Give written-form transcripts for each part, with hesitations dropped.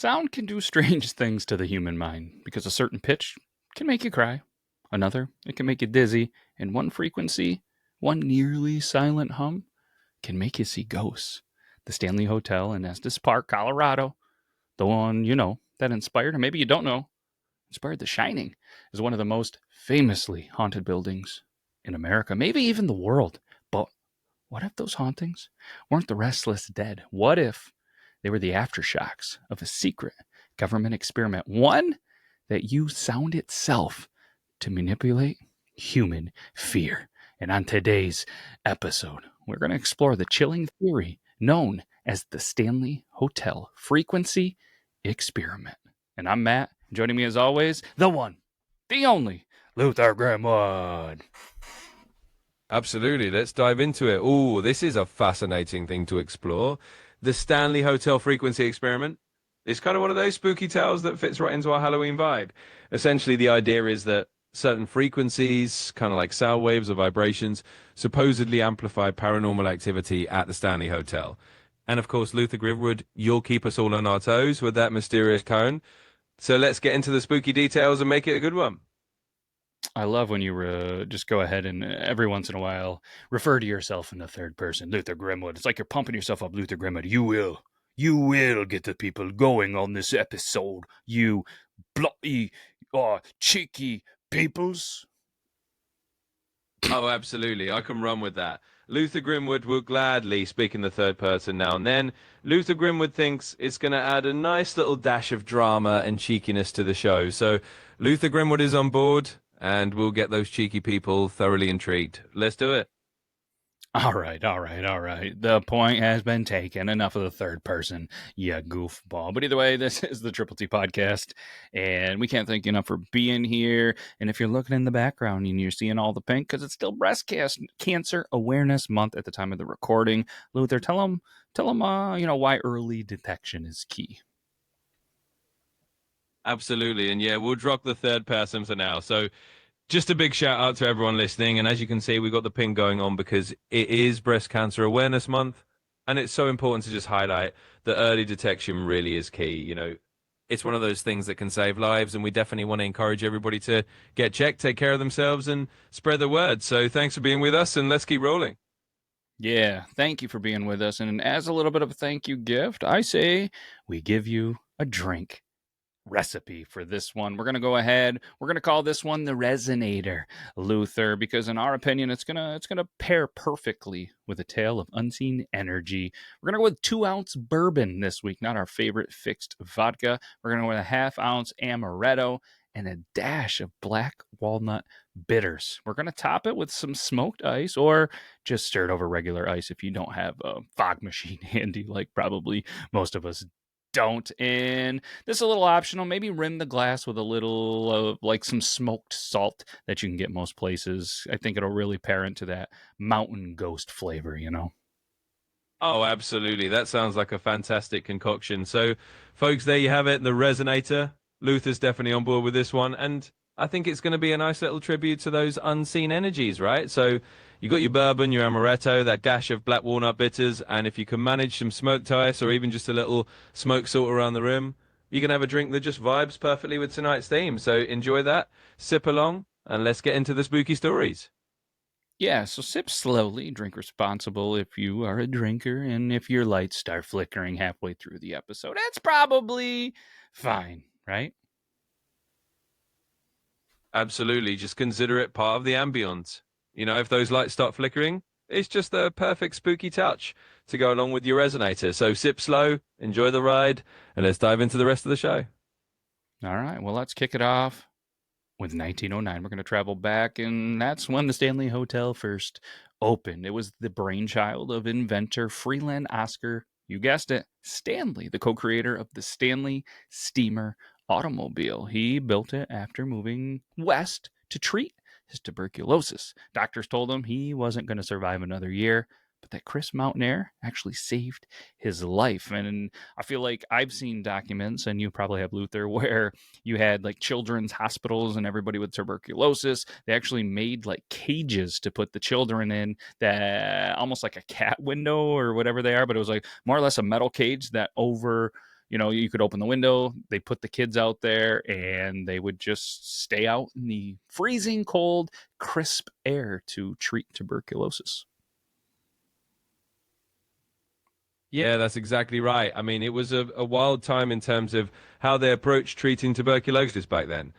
Sound can do strange things to the human mind because a certain pitch can make you cry. Another, it can make you dizzy. And one frequency, one nearly silent hum, can make you see ghosts. The Stanley Hotel in Estes Park, Colorado, the one that inspired, or maybe you don't know, inspired The Shining, is one of the most famously haunted buildings in America, maybe even the world. But what if those hauntings weren't the restless dead? What if they were the aftershocks of a secret government experiment? One that used sound itself to manipulate human fear. And on today's episode, we're going to explore the chilling theory known as the Stanley Hotel Frequency Experiment. And I'm Matt. Joining me as always, the one, the only, Luther Grimwood. Absolutely. Let's dive into it. Oh, this is a fascinating thing to explore. The Stanley Hotel Frequency Experiment. It's kind of one of those spooky tales that fits right into our Halloween vibe. Essentially, the idea is that certain frequencies, kind of like sound waves or vibrations, supposedly amplify paranormal activity at the Stanley Hotel. And of course, Luther Grimwood, you'll keep us all on our toes with that mysterious cone. So let's get into the spooky details and make it a good one. I love when you just go ahead and every once in a while refer to yourself in the third person, Luther Grimwood. It's like you're pumping yourself up, Luther Grimwood. You will get the people going on this episode. You bloody, cheeky peoples. Oh, absolutely. I can run with that. Luther Grimwood will gladly speak in the third person now and then. Luther Grimwood thinks it's going to add a nice little dash of drama and cheekiness to the show. So Luther Grimwood is on board, and we'll get those cheeky people thoroughly intrigued. Let's do it. All right. The point has been taken. Enough of the third person, you goofball. But either way, this is the Triple T podcast, and we can't thank you enough for being here. And if you're looking in the background and you're seeing all the pink, because it's still Cancer Awareness Month at the time of the recording, Luther, tell them, why early detection is key. Absolutely. And yeah, we'll drop the third person for now. So just a big shout out to everyone listening. And as you can see, we've got the ping going on because it is Breast Cancer Awareness Month. And it's so important to just highlight that early detection really is key. You know, it's one of those things that can save lives. And we definitely want to encourage everybody to get checked, take care of themselves, and spread the word. So thanks for being with us, and let's keep rolling. Yeah, thank you for being with us. And as a little bit of a thank you gift, I say we give you a drink recipe for this one. We're going to go ahead. We're going to call this one the Resonator, Luther, because in our opinion, it's going to pair perfectly with a tale of unseen energy. We're going to go with 2-ounce bourbon this week, not our favorite fixed vodka. We're going to go with a 1/2-ounce amaretto and a dash of black walnut bitters. We're going to top it with some smoked ice or just stir it over regular ice if you don't have a fog machine handy, like probably most of us don't. And this is a little optional. Maybe rim the glass with a little like some smoked salt that you can get most places. I think it'll really pair into that mountain ghost flavor, Oh, absolutely. That sounds like a fantastic concoction. So, folks, there you have it, the Resonator. Luther's definitely on board with this one. And I think it's going to be a nice little tribute to those unseen energies, right? So, you got your bourbon, your amaretto, that dash of black walnut bitters. And if you can manage some smoked ice or even just a little smoked salt around the rim, you can have a drink that just vibes perfectly with tonight's theme. So, enjoy that, sip along, and let's get into the spooky stories. Yeah, so sip slowly, drink responsible if you are a drinker, and if your lights start flickering halfway through the episode, that's probably fine, right? Absolutely. Just consider it part of the ambience. You know, if those lights start flickering, it's just the perfect spooky touch to go along with your resonator. So sip slow, enjoy the ride, and let's dive into the rest of the show. All right, well, let's kick it off with 1909. We're going to travel back, and that's when the Stanley Hotel first opened. It was the brainchild of inventor Freeland Oscar, you guessed it, Stanley, the co-creator of the Stanley Steamer automobile. He built it after moving west to treat his tuberculosis. Doctors told him he wasn't going to survive another year, but that crisp mountain air actually saved his life. And I feel like I've seen documents, and you probably have, Luther, where you had like children's hospitals and everybody with tuberculosis. They actually made like cages to put the children in, that almost like a cat window or whatever they are, but it was like more or less a metal cage that over You could open the window, they put the kids out there, and they would just stay out in the freezing cold, crisp air to treat tuberculosis. Yeah, that's exactly right. I mean, it was a wild time in terms of how they approached treating tuberculosis back then.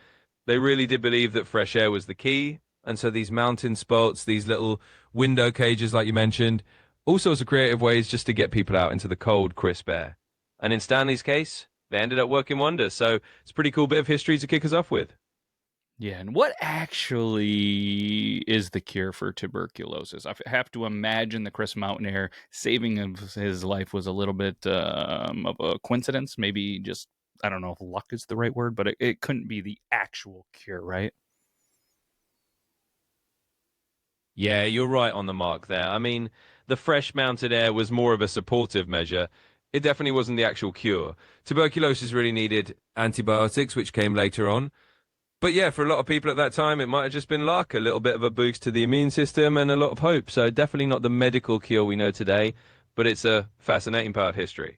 They really did believe that fresh air was the key. And so these mountain spots, these little window cages, like you mentioned, all sorts of creative ways just to get people out into the cold, crisp air. And in Stanley's case, they ended up working wonders. So it's a pretty cool bit of history to kick us off with. Yeah, and what actually is the cure for tuberculosis? I have to imagine the Chris Mountain Air saving of his life was a little bit of a coincidence. Maybe just, I don't know if luck is the right word, but it couldn't be the actual cure, right? Yeah, you're right on the mark there. I mean, the fresh mounted air was more of a supportive measure. It definitely wasn't the actual cure. Tuberculosis really needed antibiotics, which came later on. But yeah, for a lot of people at that time, it might have just been luck, a little bit of a boost to the immune system, and a lot of hope. So definitely not the medical cure we know today, but it's a fascinating part of history.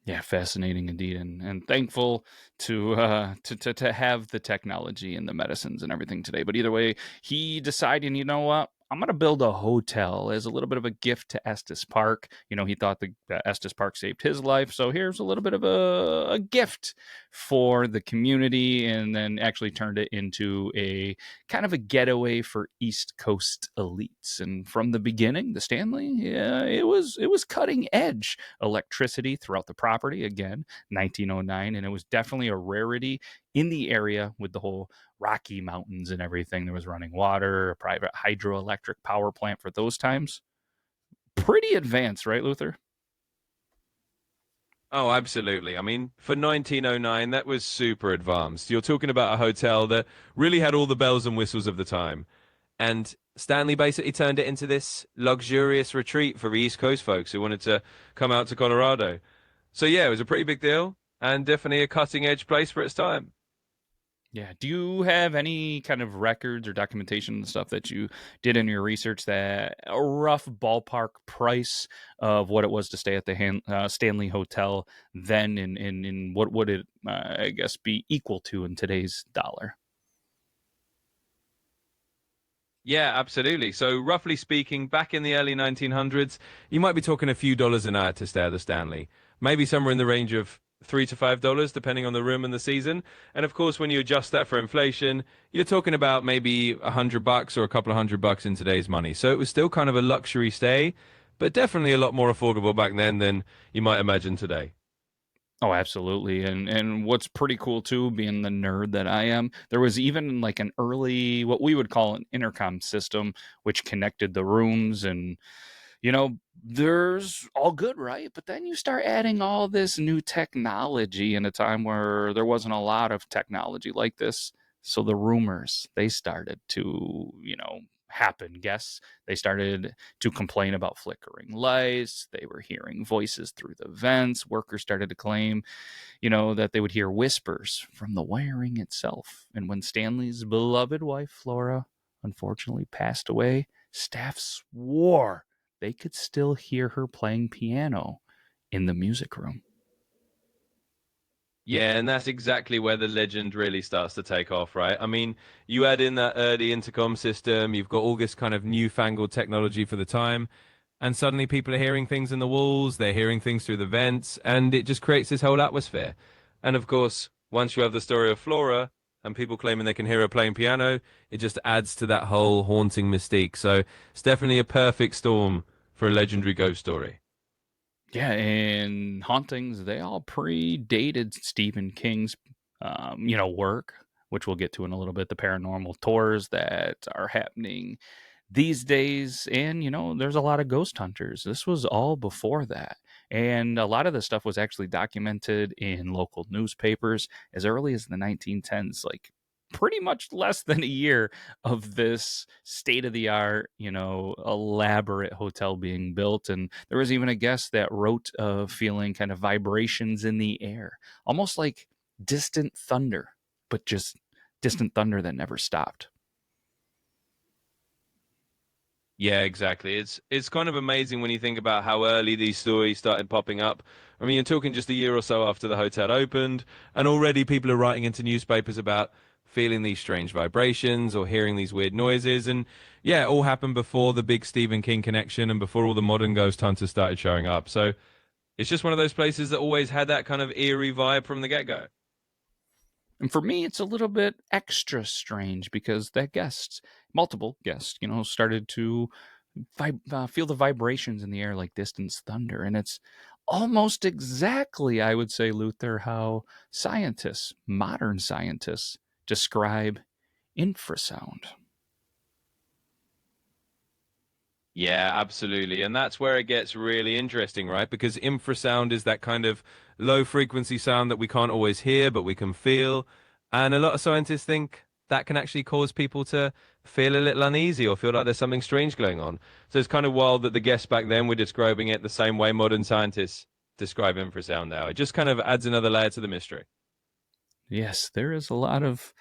Yeah, fascinating indeed, and thankful to have the technology and the medicines and everything today. But either way, he decided, you know what? I'm going to build a hotel as a little bit of a gift to Estes Park. He thought the Estes Park saved his life, so here's a little bit of a gift for the community, and then actually turned it into a kind of a getaway for East Coast elites. And from the beginning, the Stanley, yeah, it was cutting edge electricity throughout the property. Again, 1909, and it was definitely a rarity in the area with the whole Rocky Mountains and everything. There was running water, a private hydroelectric power plant for those times. Pretty advanced, right, Luther? Oh, absolutely. I mean, for 1909, that was super advanced. You're talking about a hotel that really had all the bells and whistles of the time. And Stanley basically turned it into this luxurious retreat for the East Coast folks who wanted to come out to Colorado. So yeah, it was a pretty big deal and definitely a cutting edge place for its time. Yeah. Do you have any kind of records or documentation and stuff that you did in your research, that a rough ballpark price of what it was to stay at the Stanley Hotel then, and what would it, I guess, be equal to in today's dollar? Yeah, absolutely. So, roughly speaking, back in the early 1900s, you might be talking a few dollars a night to stay at the Stanley. Maybe somewhere in the range of $3 to $5, depending on the room and the season. And of course, when you adjust that for inflation, you're talking about maybe $100 or a couple of $100 in today's money. So it was still kind of a luxury stay, but definitely a lot more affordable back then than you might imagine today. Oh, absolutely. And what's pretty cool too, being the nerd that I am, there was even like an early, what we would call an intercom system, which connected the rooms. And there's all good, right? But then you start adding all this new technology in a time where there wasn't a lot of technology like this. So the rumors, they started to, happen. Guests, they started to complain about flickering lights. They were hearing voices through the vents. Workers started to claim, that they would hear whispers from the wiring itself. And when Stanley's beloved wife, Flora, unfortunately passed away, staff swore they could still hear her playing piano in the music room. Yeah, and that's exactly where the legend really starts to take off, right? I mean, you add in that early intercom system, you've got all this kind of newfangled technology for the time, and suddenly people are hearing things in the walls, they're hearing things through the vents, and it just creates this whole atmosphere. And of course, once you have the story of Flora and people claiming they can hear her playing piano, it just adds to that whole haunting mystique. So it's definitely a perfect storm for a legendary ghost story. Yeah, and Hauntings, they all predated Stephen King's, work, which we'll get to in a little bit. The paranormal tours that are happening these days, and there's a lot of ghost hunters. This was all before that, and a lot of the stuff was actually documented in local newspapers as early as the 1910s, like pretty much less than a year of this state of the art, elaborate hotel being built. And there was even a guest that wrote of feeling kind of vibrations in the air, almost like distant thunder, but just distant thunder that never stopped. Yeah, exactly. It's kind of amazing when you think about how early these stories started popping up. I mean, you're talking just a year or so after the hotel opened, and already people are writing into newspapers about feeling these strange vibrations or hearing these weird noises. And yeah, it all happened before the big Stephen King connection and before all the modern ghost hunters started showing up. So it's just one of those places that always had that kind of eerie vibe from the get-go. And for me, it's a little bit extra strange because that guests, multiple guests, started to feel the vibrations in the air like distant thunder. And it's almost exactly, I would say, Luther, how scientists, modern scientists, describe infrasound. Yeah, absolutely. And that's where it gets really interesting, right? Because infrasound is that kind of low frequency sound that we can't always hear, but we can feel. And a lot of scientists think that can actually cause people to feel a little uneasy or feel like there's something strange going on. So it's kind of wild that the guests back then were describing it the same way modern scientists describe infrasound now. It just kind of adds another layer to the mystery. Yes, there is a lot of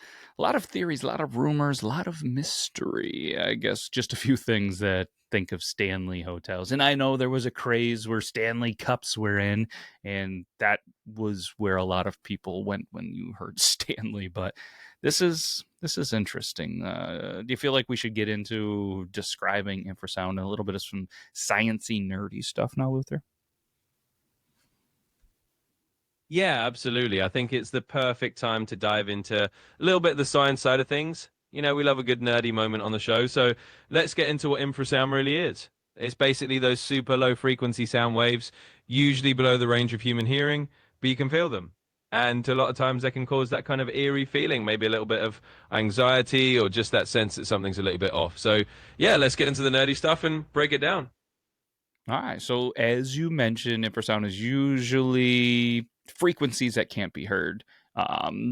theories, a lot of rumors, a lot of mystery. I guess just a few things that think of Stanley hotels. And I know there was a craze where Stanley cups were in, and that was where a lot of people went when you heard Stanley. But this is interesting. Do you feel like we should get into describing infrasound and a little bit of some sciency, nerdy stuff now, Luther? Yeah, absolutely. I think it's the perfect time to dive into a little bit of the science side of things. You know, we love a good nerdy moment on the show. So let's get into what infrasound really is. It's basically those super low frequency sound waves, usually below the range of human hearing, but you can feel them. And a lot of times they can cause that kind of eerie feeling, maybe a little bit of anxiety or just that sense that something's a little bit off. So, yeah, let's get into the nerdy stuff and break it down. All right. So, as you mentioned, infrasound is usually frequencies that can't be heard.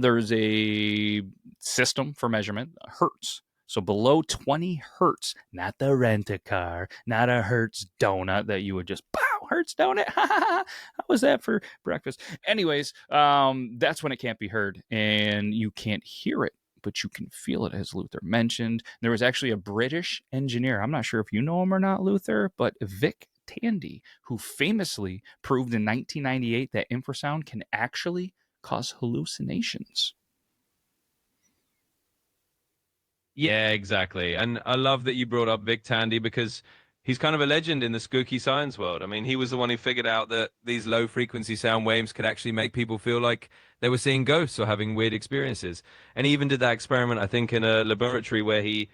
There's a system for measurement, hertz. So, below 20 hertz, not the rent a car, not a Hertz donut that you would just, pow, Hertz donut. How was that for breakfast? Anyways, that's when it can't be heard and you can't hear it, but you can feel it, as Luther mentioned. There was actually a British engineer. I'm not sure if you know him or not, Luther, but Vic Tandy, who famously proved in 1998 that infrasound can actually cause hallucinations. Yeah, exactly. And I love that you brought up Vic Tandy because he's kind of a legend in the spooky science world. I mean, he was the one who figured out that these low frequency sound waves could actually make people feel like they were seeing ghosts or having weird experiences. And he even did that experiment, I think, in a laboratory where he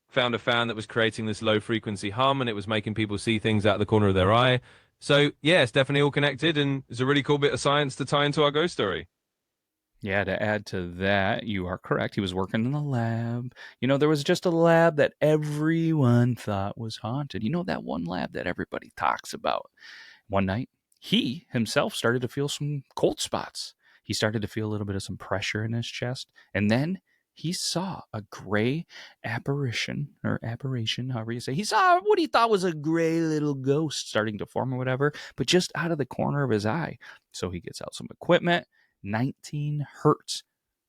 found a fan that was creating this low frequency hum and it was making people see things out of the corner of their eye. So, yeah, it's definitely all connected and it's a really cool bit of science to tie into our ghost story. Yeah, to add to that, you are correct. He was working in the lab. There was just a lab that everyone thought was haunted. That one lab that everybody talks about. One night, he himself started to feel some cold spots. He started to feel a little bit of some pressure in his chest. And then he saw a gray apparition, however you say. He saw what he thought was a gray little ghost starting to form or whatever, but just out of the corner of his eye. So he gets out some equipment. 19 hertz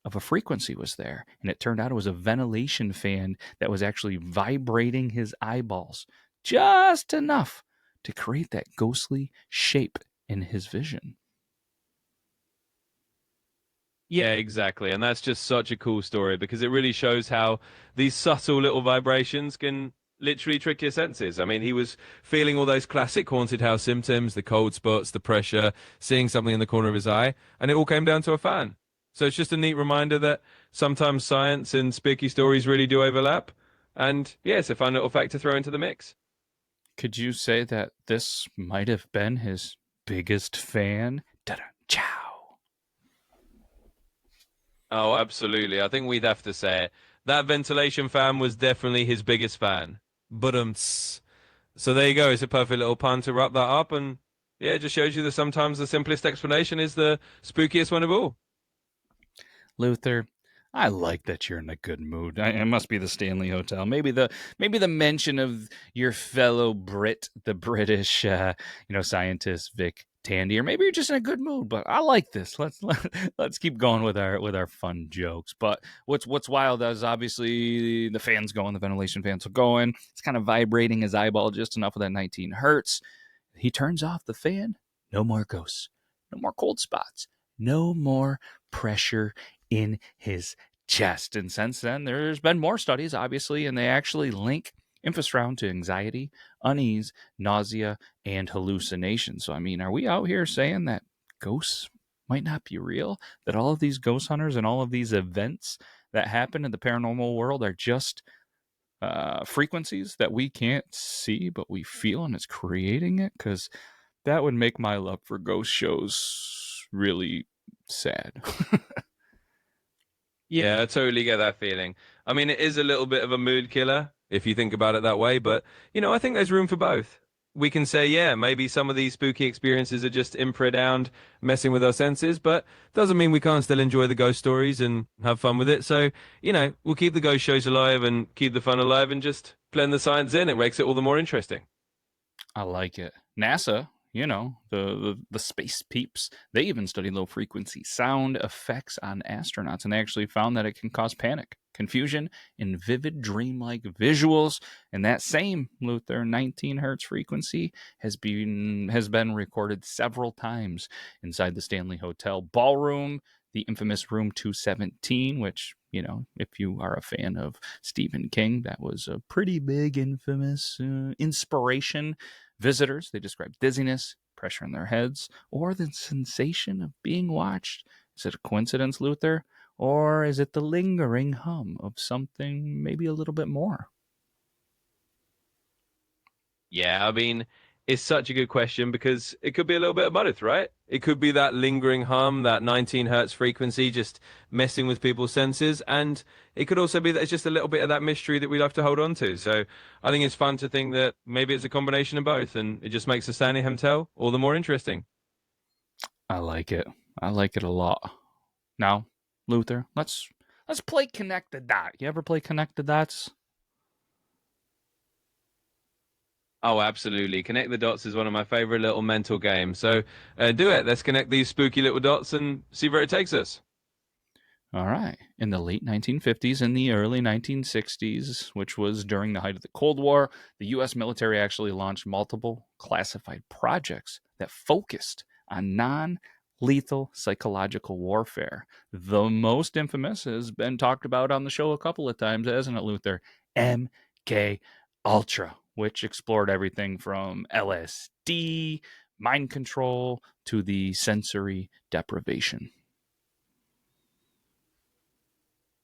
of a frequency was there. And it turned out it was a ventilation fan that was actually vibrating his eyeballs just enough to create that ghostly shape in his vision. Yeah, exactly. And that's just such a cool story because it really shows how these subtle little vibrations can literally trick your senses. I mean, he was feeling all those classic haunted house symptoms, the cold spots, the pressure, seeing something in the corner of his eye, and it all came down to a fan. So it's just a neat reminder that sometimes science and spooky stories really do overlap. And yeah, it's a fun little fact to throw into the mix. Could you say that this might have been his biggest fan? Da-da, chow. Oh, absolutely. I think we'd have to say it. That ventilation fan was definitely his biggest fan. But so there you go. It's a perfect little pun to wrap that up, and yeah, it just shows you that sometimes the simplest explanation is the spookiest one of all. Luther, I like that you're in a good mood. It must be the Stanley Hotel. Maybe the mention of your fellow Brit, the British scientist Vic Tandy, or maybe you're just in a good mood. But I like this. Let's keep going with our fun jokes. But what's wild is obviously the fans going, the ventilation fans are going. It's kind of vibrating his eyeball just enough of that 19 hertz. He turns off the fan. No more ghosts. No more cold spots. No more pressure in his chest. And since then, there's been more studies, obviously, and they actually link infrasound to anxiety, unease, nausea, and hallucinations. So, I mean, are we out here saying that ghosts might not be real? That all of these ghost hunters and all of these events that happen in the paranormal world are just frequencies that we can't see, but we feel, and it's creating it? Because that would make my love for ghost shows really sad. Yeah, I totally get that feeling. I mean, it is a little bit of a mood killer if you think about it that way, but I think there's room for both. We can say, yeah, maybe some of these spooky experiences are just infrasound, messing with our senses, but doesn't mean we can't still enjoy the ghost stories and have fun with it. So, we'll keep the ghost shows alive and keep the fun alive and just blend the science in. It makes it all the more interesting. I like it. NASA, the space peeps, they even study low frequency sound effects on astronauts, and they actually found that it can cause panic, confusion, and vivid dreamlike visuals. And that same Luther 19 hertz frequency has been recorded several times inside the Stanley Hotel ballroom, the infamous room 217, which, if you are a fan of Stephen King, that was a pretty big infamous inspiration. Visitors, they describe dizziness, pressure in their heads, or the sensation of being watched. Is it a coincidence, Luther? Or is it the lingering hum of something maybe a little bit more? Yeah, I mean, it's such a good question because it could be a little bit of both, right? It could be that lingering hum, that 19 hertz frequency just messing with people's senses. And it could also be that it's just a little bit of that mystery that we love to hold on to. So I think it's fun to think that maybe it's a combination of both and it just makes the Stanley Hotel all the more interesting. I like it. I like it a lot. Now, Luther, let's play connect the dot. You ever play connect the dots? Oh, absolutely. Connect the dots is one of my favorite little mental games. So do it. Let's connect these spooky little dots and see where it takes us. All right. In the late 1950s and the early 1960s, which was during the height of the Cold War, the U.S. military actually launched multiple classified projects that focused on non lethal psychological warfare. The most infamous has been talked about on the show a couple of times, hasn't it, Luther? MKUltra, which explored everything from LSD, mind control, to the sensory deprivation.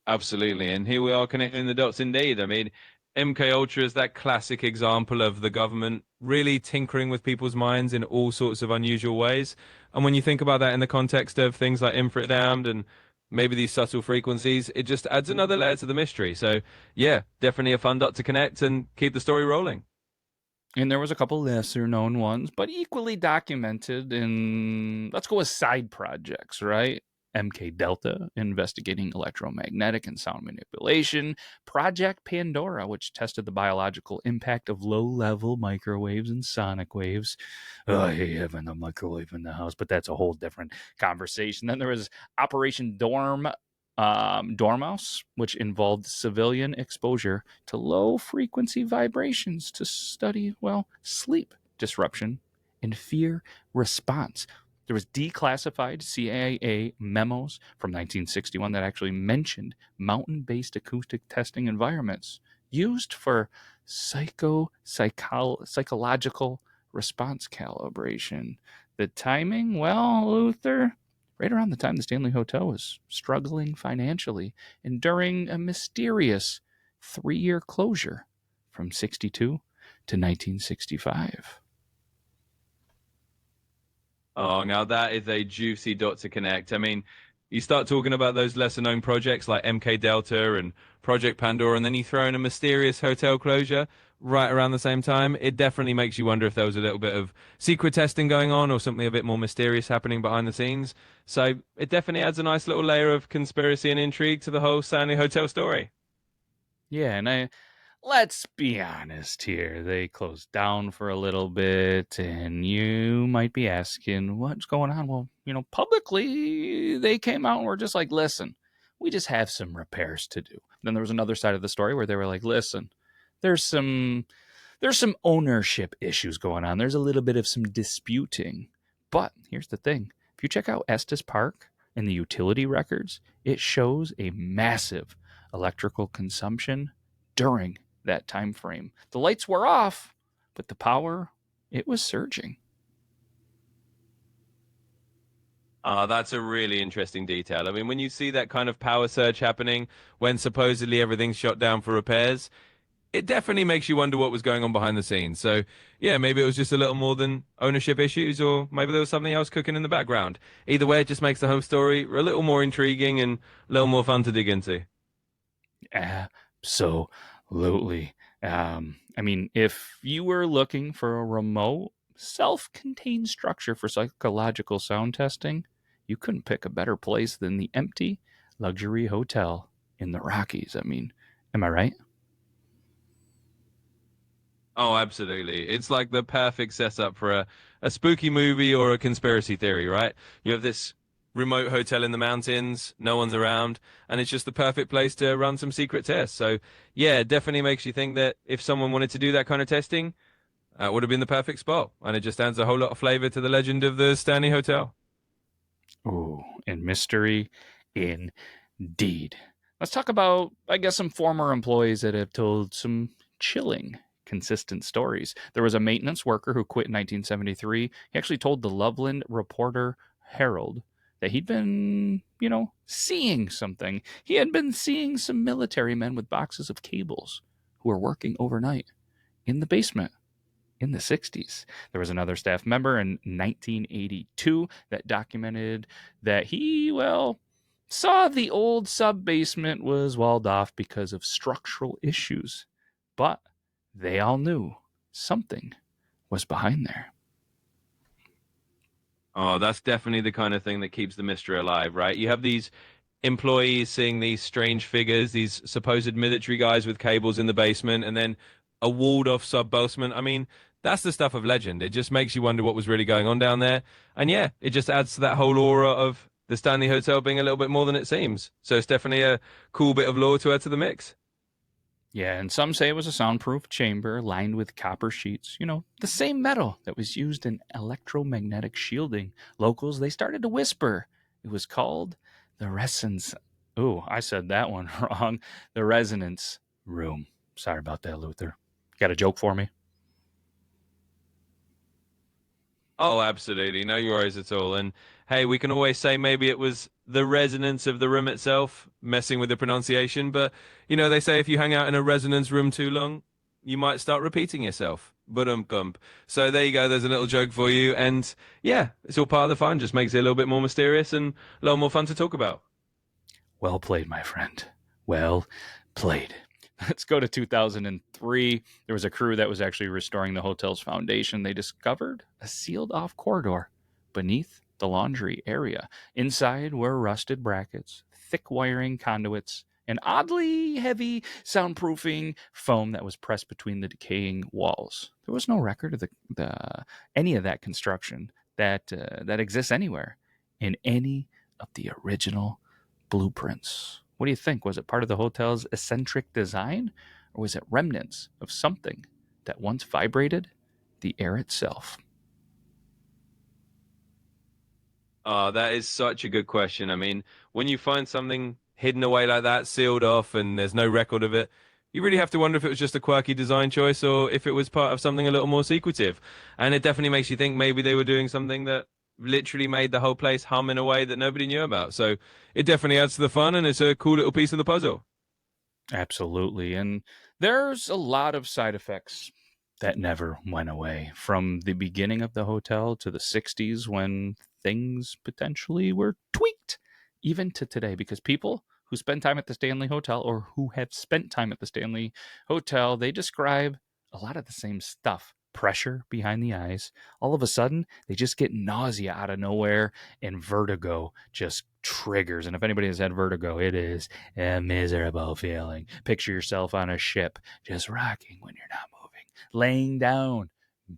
Absolutely. And here we are connecting the dots indeed. I mean, MK Ultra is that classic example of the government really tinkering with people's minds in all sorts of unusual ways. And when you think about that in the context of things like infrasound and maybe these subtle frequencies, it just adds another layer to the mystery. So, yeah, definitely a fun dot to connect and keep the story rolling. And there was a couple lesser known ones, but equally documented in, let's go with side projects, right? MK Delta, investigating electromagnetic and sound manipulation. Project Pandora, which tested the biological impact of low level microwaves and sonic waves. Oh, I hate having a microwave in the house, but that's a whole different conversation. Then there was Operation Dormouse, which involved civilian exposure to low frequency vibrations to study, well, sleep disruption and fear response. There was declassified CIA memos from 1961 that actually mentioned mountain-based acoustic testing environments used for psychological response calibration. The timing, well, Luther, right around the time the Stanley Hotel was struggling financially and during a mysterious 3-year closure from 62 to 1965. Oh, now that is a juicy dot to connect. I mean, you start talking about those lesser known projects like MK Delta and Project Pandora, and then you throw in a mysterious hotel closure right around the same time. It definitely makes you wonder if there was a little bit of secret testing going on or something a bit more mysterious happening behind the scenes. So it definitely adds a nice little layer of conspiracy and intrigue to the whole Stanley Hotel story. Yeah, and let's be honest here. They closed down for a little bit, and you might be asking, what's going on? Well, publicly, they came out and were just like, listen, we just have some repairs to do. Then there was another side of the story where they were like, listen, there's some ownership issues going on. There's a little bit of some disputing. But here's the thing. If you check out Estes Park and the utility records, it shows a massive electrical consumption during that time frame. The lights were off, but the power, it was surging. That's a really interesting detail. I mean, when you see that kind of power surge happening when supposedly everything's shut down for repairs, it definitely makes you wonder what was going on behind the scenes. So, yeah, maybe it was just a little more than ownership issues, or maybe there was something else cooking in the background. Either way, it just makes the whole story a little more intriguing and a little more fun to dig into. Absolutely. I mean, if you were looking for a remote, self contained structure for psychological sound testing, you couldn't pick a better place than the empty luxury hotel in the Rockies. I mean, am I right? Oh, absolutely. It's like the perfect setup for a spooky movie or a conspiracy theory, right? You have this remote hotel in the mountains, no one's around, and it's just the perfect place to run some secret tests. So, yeah, it definitely makes you think that if someone wanted to do that kind of testing, it would have been the perfect spot. And it just adds a whole lot of flavor to the legend of the Stanley Hotel. Ooh, and mystery indeed. Let's talk about, I guess, some former employees that have told some chilling, consistent stories. There was a maintenance worker who quit in 1973. He actually told the Loveland Reporter Herald that he'd been, seeing something. He had been seeing some military men with boxes of cables who were working overnight in the basement in the 60s. There was another staff member in 1982 that documented that he, saw the old sub basement was walled off because of structural issues. But they all knew something was behind there. Oh, that's definitely the kind of thing that keeps the mystery alive, right? You have these employees seeing these strange figures, these supposed military guys with cables in the basement, and then a walled off sub basement. I mean, that's the stuff of legend. It just makes you wonder what was really going on down there. And yeah, it just adds to that whole aura of the Stanley Hotel being a little bit more than it seems. So it's definitely a cool bit of lore to add to the mix. Yeah, and some say it was a soundproof chamber lined with copper sheets, the same metal that was used in electromagnetic shielding. Locals, they started to whisper. It was called the resonance. Oh, I said that one wrong. The resonance room. Sorry about that, Luther. Got a joke for me? Oh, absolutely. No worries at all. And hey, we can always say maybe it was the resonance of the room itself, messing with the pronunciation. But, they say if you hang out in a resonance room too long, you might start repeating yourself. But gump. So there you go. There's a little joke for you. And yeah, it's all part of the fun. Just makes it a little bit more mysterious and a lot more fun to talk about. Well played, my friend. Well played. Let's go to 2003. There was a crew that was actually restoring the hotel's foundation. They discovered a sealed off corridor beneath the laundry area. Inside were rusted brackets, thick wiring conduits, and oddly heavy soundproofing foam that was pressed between the decaying walls. There was no record of any of that construction that exists anywhere in any of the original blueprints. What do you think? Was it part of the hotel's eccentric design, or was it remnants of something that once vibrated the air itself? Oh, that is such a good question. I mean, when you find something hidden away like that, sealed off, and there's no record of it, you really have to wonder if it was just a quirky design choice or if it was part of something a little more secretive. And it definitely makes you think maybe they were doing something that literally made the whole place hum in a way that nobody knew about. So it definitely adds to the fun, and it's a cool little piece of the puzzle. Absolutely. And there's a lot of side effects that never went away from the beginning of the hotel to the 60s when things potentially were tweaked, even to today, because people who spend time at the Stanley Hotel or who have spent time at the Stanley Hotel, they describe a lot of the same stuff. pressure behind the eyes. All of a sudden, they just get nausea out of nowhere, and vertigo just triggers. And if anybody has had vertigo, it is a miserable feeling. Picture yourself on a ship, just rocking when you're not moving, laying down.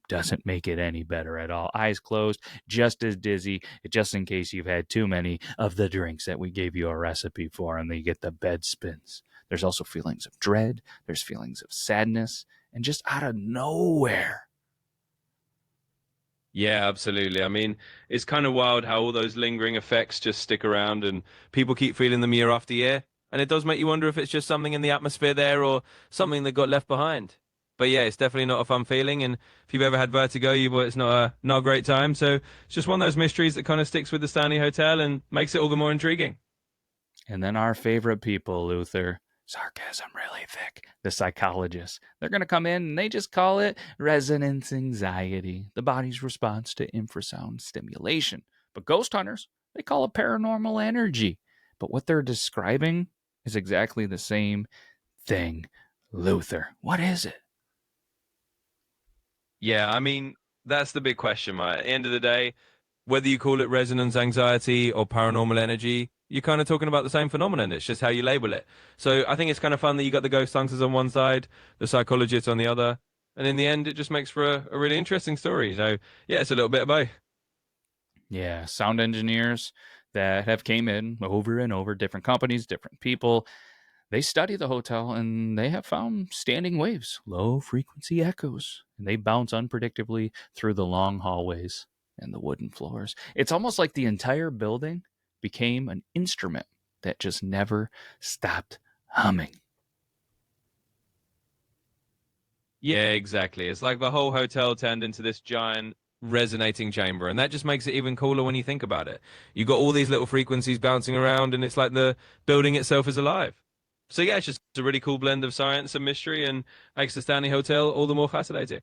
Doesn't make it any better at all. Eyes closed, just as dizzy, just in case you've had too many of the drinks that we gave you a recipe for, and then you get the bed spins. There's also feelings of dread, there's feelings of sadness, and just out of nowhere. Yeah, absolutely. I mean, it's kind of wild how all those lingering effects just stick around and people keep feeling them year after year. And it does make you wonder if it's just something in the atmosphere there or something that got left behind. But yeah, it's definitely not a fun feeling. And if you've ever had vertigo, it's not a great time. So it's just one of those mysteries that kind of sticks with the Stanley Hotel and makes it all the more intriguing. And then our favorite people, Luther, sarcasm really thick, the psychologists. They're going to come in and they just call it resonance anxiety, the body's response to infrasound stimulation. But ghost hunters, they call it paranormal energy. But what they're describing is exactly the same thing. Luther, what is it? Yeah, I mean, that's the big question, right? At the end of the day, whether you call it resonance anxiety or paranormal energy, you're kind of talking about the same phenomenon. It's just how you label it. So I think it's kind of fun that you got the ghost hunters on one side, the psychologists on the other. And in the end, it just makes for a really interesting story. So yeah, it's a little bit of both. Yeah, sound engineers that have came in over and over, different companies, different people. They study the hotel and they have found standing waves, low frequency echoes, and they bounce unpredictably through the long hallways and the wooden floors. It's almost like the entire building became an instrument that just never stopped humming. Yeah, exactly. It's like the whole hotel turned into this giant resonating chamber, and that just makes it even cooler when you think about it. You got all these little frequencies bouncing around, and it's like the building itself is alive. So yeah, it's just a really cool blend of science and mystery, and makes the Stanley Hotel all the more fascinating.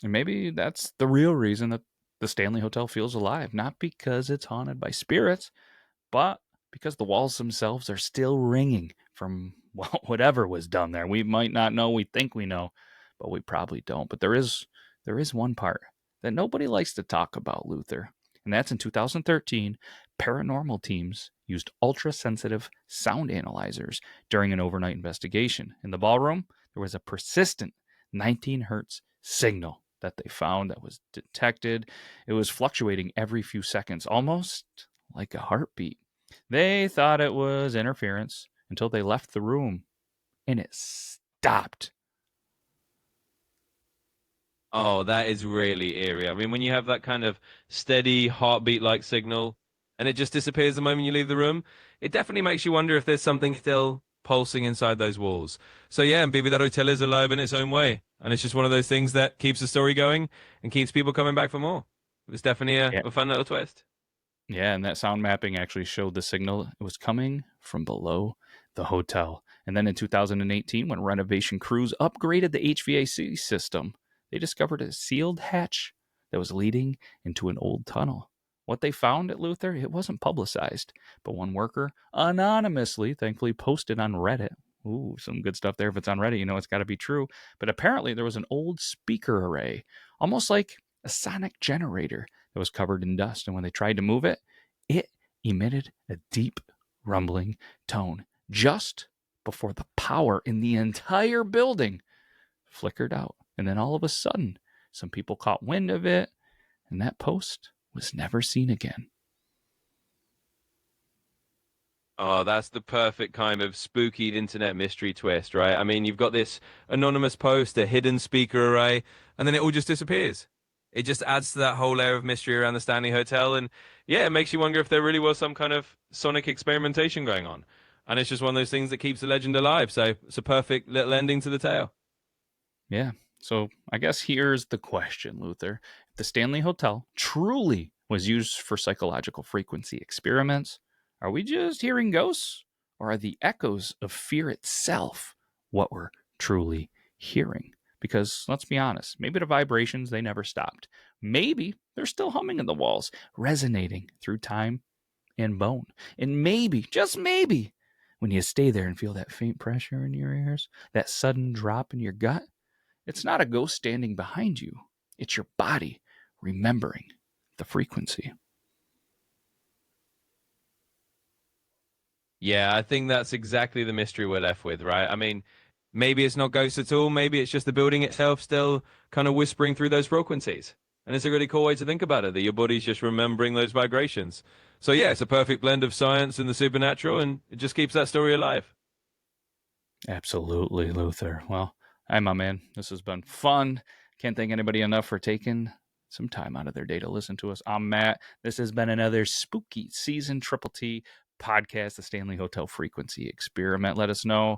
And maybe that's the real reason that the Stanley Hotel feels alive, not because it's haunted by spirits, but because the walls themselves are still ringing from well, whatever was done there. We might not know, we think we know, but we probably don't. But there is one part that nobody likes to talk about, Luther. And that's in 2013, paranormal teams used ultra sensitive sound analyzers during an overnight investigation. In the ballroom, there was a persistent 19 hertz signal that they found that was detected. It was fluctuating every few seconds, almost like a heartbeat. They thought it was interference until they left the room and it stopped. Oh, that is really eerie. I mean, when you have that kind of steady heartbeat-like signal and it just disappears the moment you leave the room, it definitely makes you wonder if there's something still pulsing inside those walls. So yeah, and maybe that hotel is alive in its own way. And it's just one of those things that keeps the story going and keeps people coming back for more. It was definitely Yeah. a fun little twist. Yeah, and that sound mapping actually showed the signal. It was coming from below the hotel. And then in 2018, when renovation crews upgraded the HVAC system, they discovered a sealed hatch that was leading into an old tunnel. What they found at Luther, it wasn't publicized, but one worker anonymously, thankfully, posted on Reddit. Ooh, some good stuff there. If it's on Reddit, you know it's got to be true. But apparently, there was an old speaker array, almost like a sonic generator that was covered in dust. And when they tried to move it, it emitted a deep, rumbling tone just before the power in the entire building flickered out. And then all of a sudden, some people caught wind of it, and that post was never seen again. Oh, that's the perfect kind of spooky internet mystery twist, right? I mean, you've got this anonymous post, a hidden speaker array, and then it all just disappears. It just adds to that whole layer of mystery around the Stanley Hotel. And yeah, it makes you wonder if there really was some kind of sonic experimentation going on. And it's just one of those things that keeps the legend alive. So it's a perfect little ending to the tale. Yeah. So I guess here's the question, Luther. If the Stanley Hotel truly was used for psychological frequency experiments, are we just hearing ghosts? Or are the echoes of fear itself what we're truly hearing? Because let's be honest, maybe the vibrations, they never stopped. Maybe they're still humming in the walls, resonating through time and bone. And maybe, just maybe, when you stay there and feel that faint pressure in your ears, that sudden drop in your gut, It's not a ghost standing behind you, it's your body remembering the frequency. Yeah, I think that's exactly the mystery we're left with, right? I mean, maybe it's not ghosts at all. Maybe it's just the building itself still kind of whispering through those frequencies. And it's a really cool way to think about it, that your body's just remembering those vibrations. So, yeah, it's a perfect blend of science and the supernatural, and it just keeps that story alive. Absolutely, Luther. Well, hi, my man. This has been fun. Can't thank anybody enough for taking some time out of their day to listen to us. I'm Matt. This has been another spooky season Triple T podcast, the Stanley Hotel Frequency Experiment. Let us know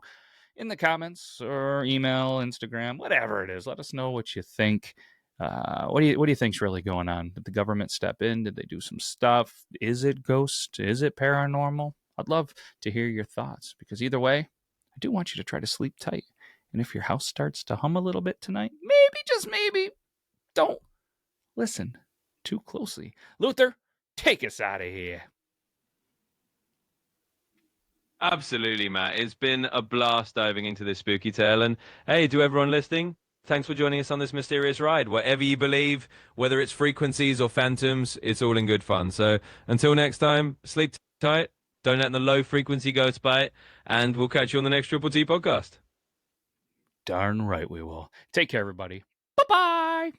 in the comments or email, Instagram, whatever it is. Let us know what you think. What do you think's really going on? Did the government step in? Did they do some stuff? Is it ghost? Is it paranormal? I'd love to hear your thoughts, because either way, I do want you to try to sleep tight. And if your house starts to hum a little bit tonight, maybe, just maybe, don't listen too closely. Luther, take us out of here. Absolutely, Matt. It's been a blast diving into this spooky tale. And hey, to everyone listening, thanks for joining us on this mysterious ride. Whatever you believe, whether it's frequencies or phantoms, it's all in good fun. So until next time, sleep tight. Don't let the low frequency ghosts bite. And we'll catch you on the next Triple T podcast. Darn right we will. Take care, everybody. Bye-bye.